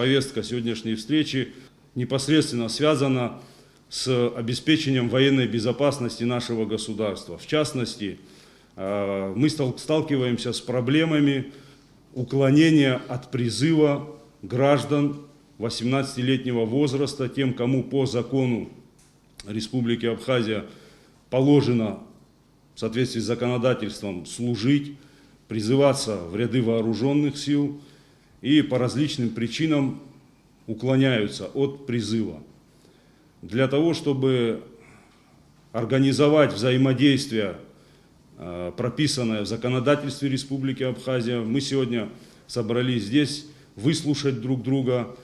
повестка сегодняшней встречи непосредственно связана с обеспечением военной безопасности нашего государства. В частности, мы сталкиваемся с проблемами уклонения от призыва граждан 18-летнего возраста, тем, кому по закону Республики Абхазия положено в соответствии с законодательством служить, призываться в ряды вооруженных сил и по различным причинам уклоняются от призыва. Для того, чтобы организовать взаимодействие, прописанное в законодательстве Республики Абхазия, мы сегодня собрались здесь выслушать друг друга,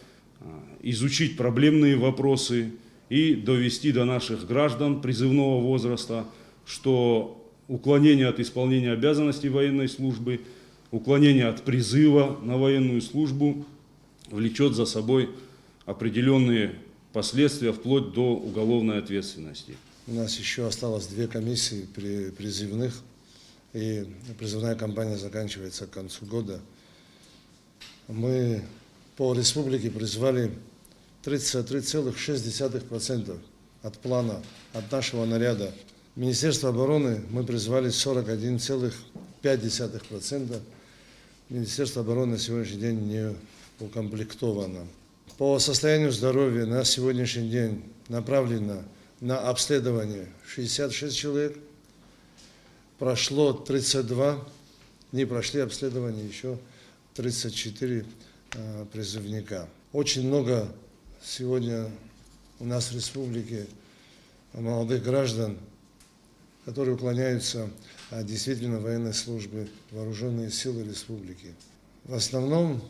изучить проблемные вопросы и довести до наших граждан призывного возраста, что уклонение от исполнения обязанностей военной службы, уклонение от призыва на военную службу влечет за собой определенные последствия вплоть до уголовной ответственности. У нас еще осталось 2 комиссии призывных, и призывная кампания заканчивается к концу года. Мы по республике призвали 33,6% от плана, от нашего наряда. Министерство обороны мы призвали 41,5%. Министерство обороны на сегодняшний день не укомплектовано. По состоянию здоровья на сегодняшний день направлено на обследование 66 человек. Прошло 32, не прошли обследование еще 34 призывника. Очень много сегодня у нас в республике молодых граждан, которые уклоняются от действительно военной службы вооруженные силы республики. В основном,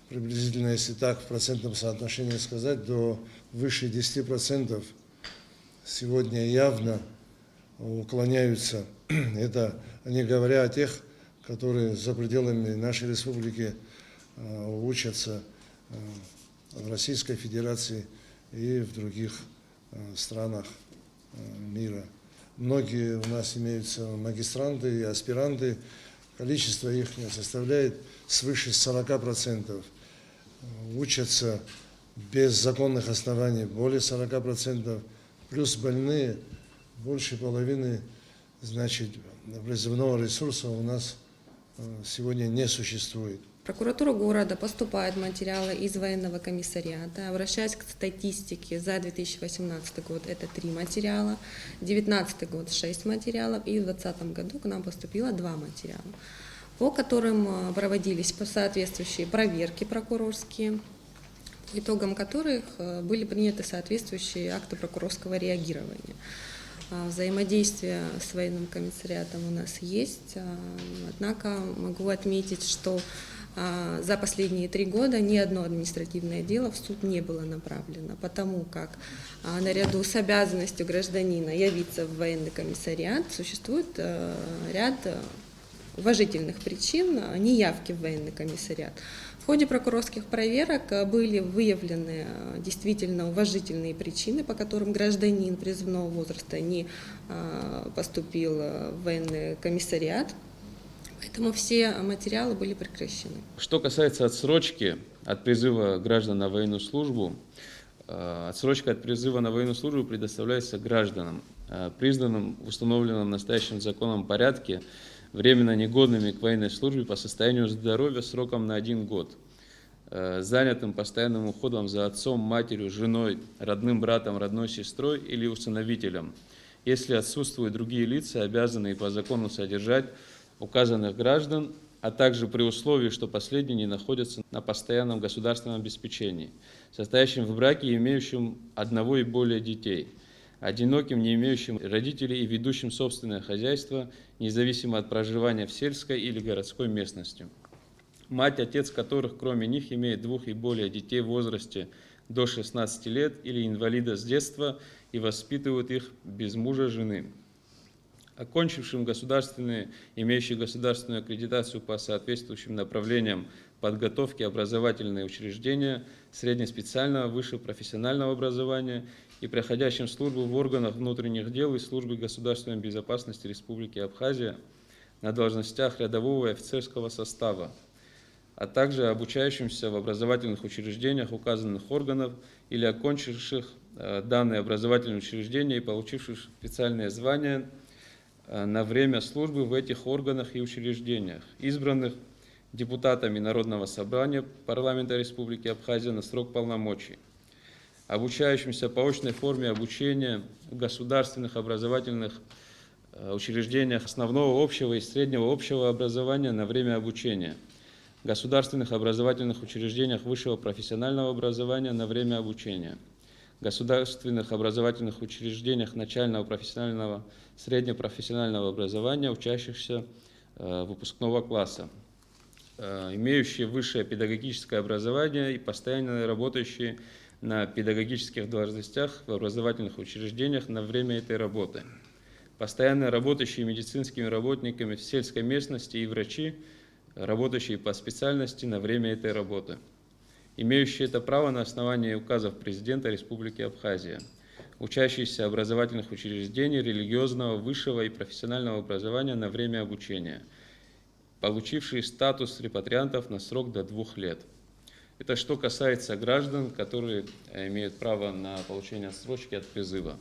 приблизительно, если так в процентном соотношении сказать, до выше 10% сегодня явно уклоняются. Это не говоря о тех, которые за пределами нашей республики учатся в Российской Федерации и в других странах мира. Многие у нас имеются магистранты и аспиранты. Количество их составляет свыше 40%. Учатся без законных оснований более 40%. Плюс больные, больше половины, значит, призывного ресурса у нас сегодня не существует. В прокуратуру города поступают материалы из военного комиссариата. Обращаясь к статистике за 2018 год, это 3 материала, 2019 год 6 материалов и в 2020 году к нам поступило 2 материала, по которым проводились соответствующие проверки прокурорские, по итогам которых были приняты соответствующие акты прокурорского реагирования. Взаимодействие с военным комиссариатом у нас есть, однако могу отметить, что за последние 3 года ни одно административное дело в суд не было направлено, потому как наряду с обязанностью гражданина явиться в военный комиссариат существует ряд уважительных причин неявки в военный комиссариат. В ходе прокурорских проверок были выявлены действительно уважительные причины, по которым гражданин призывного возраста не поступил в военный комиссариат, поэтому все материалы были прекращены. Что касается отсрочки от призыва граждан на военную службу, отсрочка от призыва на военную службу предоставляется гражданам, признанным в установленном настоящим законом порядке временно негодными к военной службе по состоянию здоровья сроком на 1 год, занятым постоянным уходом за отцом, матерью, женой, родным братом, родной сестрой или усыновителем, если отсутствуют другие лица, обязанные по закону содержать указанных граждан, а также при условии, что последние не находятся на постоянном государственном обеспечении, состоящим в браке и имеющим 1 и более детей, одиноким, не имеющим родителей и ведущим собственное хозяйство, независимо от проживания в сельской или городской местности. Мать, отец которых, кроме них, имеет 2 и более детей в возрасте до 16 лет или инвалида с детства и воспитывают их без мужа, жены. Окончившим имеющие государственную аккредитацию по соответствующим направлениям подготовки образовательные учреждения среднеспециального, высшего профессионального образования и проходящим службу в органах внутренних дел и службы государственной безопасности Республики Абхазия на должностях рядового и офицерского состава, а также обучающимся в образовательных учреждениях указанных органов или окончивших данные образовательные учреждения и получивших специальное звание на время службы в этих органах и учреждениях, избранных депутатами Народного собрания Парламента Республики Абхазия на срок полномочий, обучающимся по очной форме обучения в государственных образовательных учреждениях основного общего и среднего общего образования на время обучения, государственных образовательных учреждениях высшего профессионального образования на время обучения, государственных образовательных учреждениях начального профессионального, среднепрофессионального образования, учащихся выпускного класса, имеющие высшее педагогическое образование и постоянно работающие на педагогических должностях в образовательных учреждениях на время этой работы, постоянно работающие медицинскими работниками в сельской местности и врачи, работающие по специальности на время этой работы, имеющие это право на основании указов президента Республики Абхазия, учащиеся образовательных учреждений религиозного, высшего и профессионального образования на время обучения, получившие статус репатриантов на срок до 2 лет. Это что касается граждан, которые имеют право на получение отсрочки от призыва.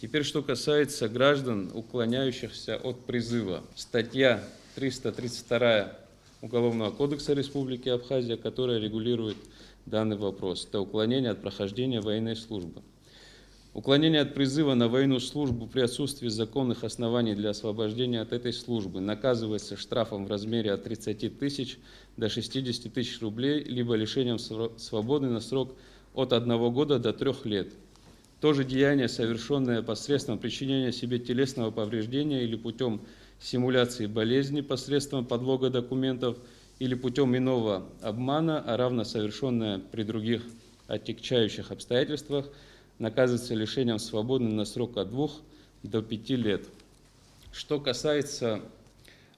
Теперь, что касается граждан, уклоняющихся от призыва. Статья 332 Уголовного кодекса Республики Абхазия, которая регулирует данный вопрос. Это уклонение от прохождения военной службы. Уклонение от призыва на военную службу при отсутствии законных оснований для освобождения от этой службы наказывается штрафом в размере от 30 тысяч до 60 тысяч рублей, либо лишением свободы на срок от 1 года до 3 лет. То же деяние, совершенное посредством причинения себе телесного повреждения или путем симуляции болезни посредством подлога документов или путем иного обмана, а равно совершенное при других отягчающих обстоятельствах, наказывается лишением свободы на срок от 2 до 5 лет. Что касается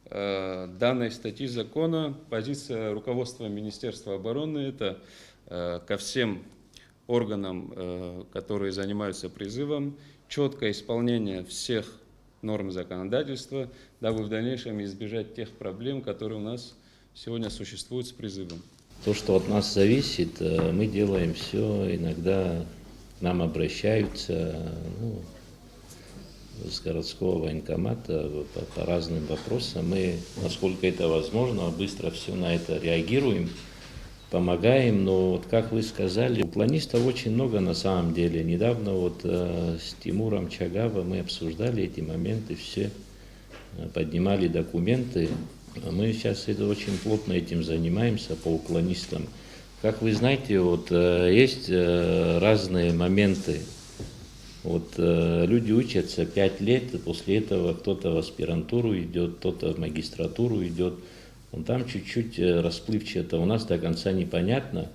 данной статьи закона, позиция руководства Министерства обороны – это ко всем органам, которые занимаются призывом, четкое исполнение всех норм законодательства, дабы в дальнейшем избежать тех проблем, которые у нас сегодня существуют с призывом. То, что от нас зависит, мы делаем все. Иногда к нам обращаются с городского военкомата по разным вопросам. Мы, насколько это возможно, быстро все на это реагируем, помогаем. Но вот, как вы сказали, уклонистов очень много на самом деле. Недавно с Тимуром Чагава мы обсуждали эти моменты, все поднимали документы. Мы сейчас очень плотно этим занимаемся по уклонистам. Как вы знаете, есть разные моменты. Люди учатся 5 лет, и после этого кто-то в аспирантуру идет, кто-то в магистратуру идет. Там чуть-чуть расплывчато. У нас до конца непонятно,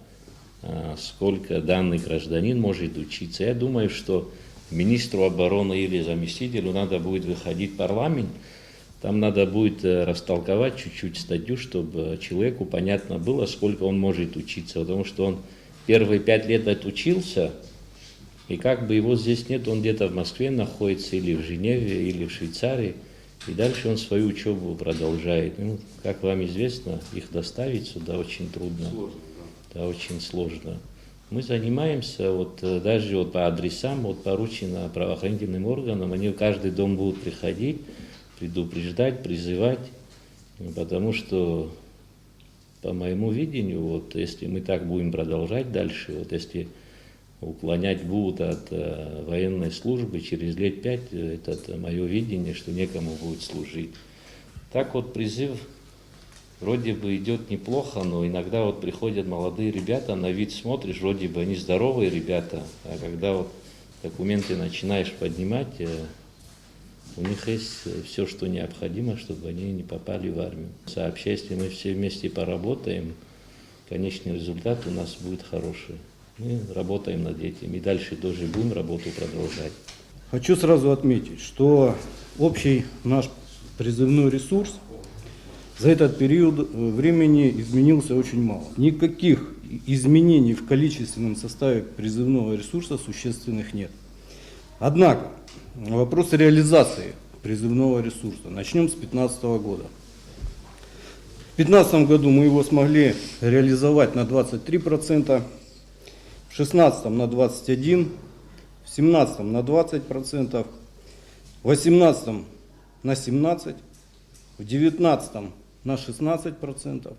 сколько данный гражданин может учиться. Я думаю, что министру обороны или заместителю надо будет выходить в парламент. Там надо будет растолковать чуть-чуть статью, чтобы человеку понятно было, сколько он может учиться. Потому что он первые 5 лет отучился, и как бы его здесь нет, он где-то в Москве находится, или в Женеве, или в Швейцарии. И дальше он свою учебу продолжает. Как вам известно, их доставить сюда очень трудно. Сложно, да. Да, очень сложно. Мы занимаемся, даже по адресам, поручено правоохранительным органам, они в каждый дом будут приходить, предупреждать, призывать, потому что, по моему видению, если мы так будем продолжать дальше, если уклонять будут от военной службы через лет 5, это мое видение, что некому будет служить. Так призыв вроде бы идет неплохо, но иногда приходят молодые ребята, на вид смотришь, вроде бы они здоровые ребята, а когда документы начинаешь поднимать, у них есть все, что необходимо, чтобы они не попали в армию. Сообща, если мы все вместе поработаем, конечный результат у нас будет хороший. Мы работаем над этим и дальше тоже будем работу продолжать. Хочу сразу отметить, что общий наш призывной ресурс за этот период времени изменился очень мало. Никаких изменений в количественном составе призывного ресурса существенных нет. Однако вопрос реализации призывного ресурса. Начнем с 2015 года. В 2015 году мы его смогли реализовать на 23%, в 2016 на 21%, в 2017 на 20%, в 2018 на 17%, в 2019 на 16% и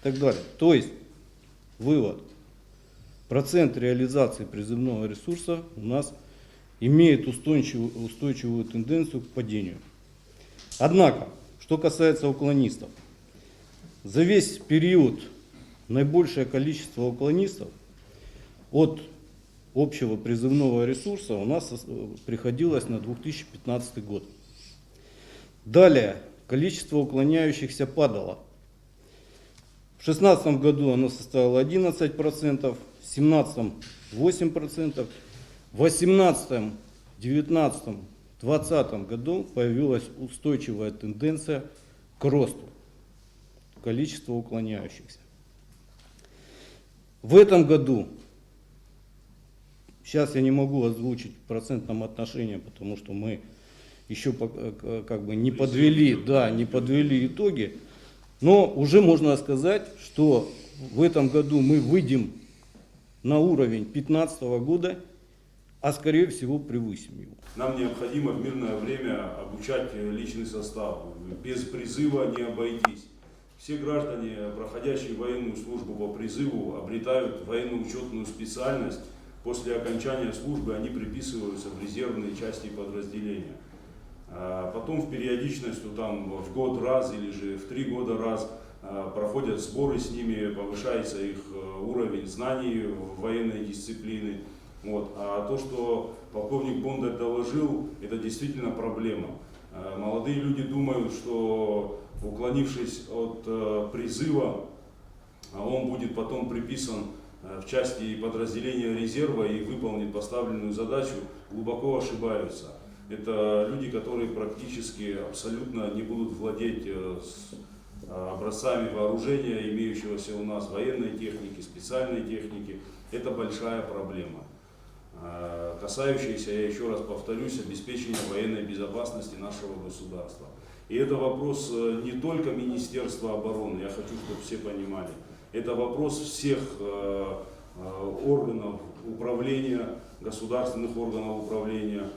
так далее. То есть, вывод, процент реализации призывного ресурса у нас имеет устойчивую тенденцию к падению. Однако, что касается уклонистов, за весь период наибольшее количество уклонистов от общего призывного ресурса у нас приходилось на 2015 год. Далее, количество уклоняющихся падало. В 2016 году оно составило 11%, в 2017 8%, в 2018, 2019, 2020 году появилась устойчивая тенденция к росту количества уклоняющихся. В этом году, сейчас я не могу озвучить в процентном отношении, потому что мы еще как бы не подвели итоги, но уже можно сказать, что в этом году мы выйдем на уровень 2015 года, а скорее всего превысим его. Нам необходимо в мирное время обучать личный состав. Без призыва не обойтись. Все граждане, проходящие военную службу по призыву, обретают военно-учетную специальность. После окончания службы они приписываются в резервные части подразделения. Потом в периодичностью там, в год раз или же в 3 года раз проходят сборы с ними, повышается их уровень знаний военной дисциплины. Вот. А то, что полковник Бондарь доложил, это действительно проблема. Молодые люди думают, что уклонившись от призыва, он будет потом приписан в части подразделения резерва и выполнит поставленную задачу, глубоко ошибаются. Это люди, которые практически абсолютно не будут владеть образцами вооружения, имеющегося у нас, военной техники, специальной техники. Это большая проблема, касающаяся, я еще раз повторюсь, обеспечения военной безопасности нашего государства. И это вопрос не только Министерства обороны, я хочу, чтобы все понимали, это вопрос всех органов управления, государственных органов управления,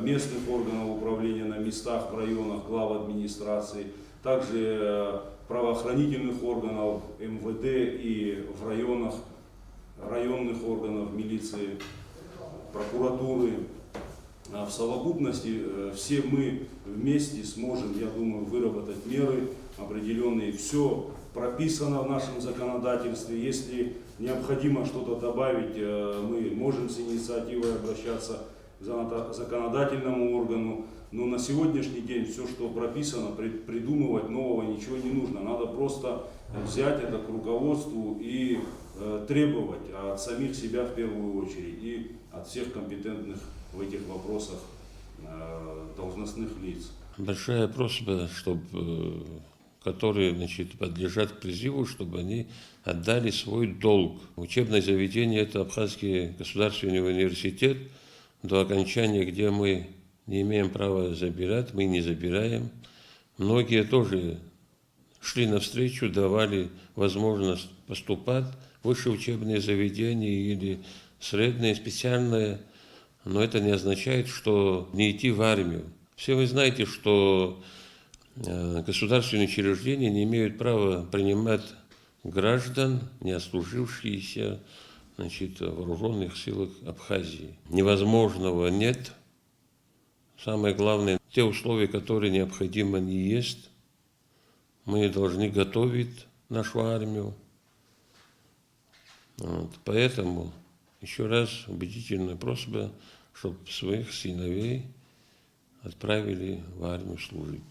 местных органов управления на местах, в районах, глав администрации, также правоохранительных органов МВД и в районах, районных органов милиции, прокуратуры. В совокупности все мы вместе сможем, я думаю, выработать меры определенные. Все прописано в нашем законодательстве. Если необходимо что-то добавить, мы можем с инициативой обращаться к законодательному органу. Но на сегодняшний день все, что прописано, придумывать нового ничего не нужно. Надо просто взять это к руководству и требовать от самих себя в первую очередь и от всех компетентных в этих вопросах должностных лиц. Большая просьба, чтобы, которые подлежат к призыву, чтобы они отдали свой долг. Учебное заведение – это Абхазский государственный университет, до окончания, где мы не имеем права забирать, мы не забираем. Многие тоже шли навстречу, давали возможность поступать в высшие учебные заведения или средние, специальные. Но это не означает, что не идти в армию. Все вы знаете, что государственные учреждения не имеют права принимать граждан, не отслужившиеся в вооруженных силах Абхазии. Невозможного нет. Самое главное, те условия, которые необходимы, они есть. Мы должны готовить нашу армию. Поэтому еще раз убедительная просьба, чтобы своих сыновей отправили в армию служить.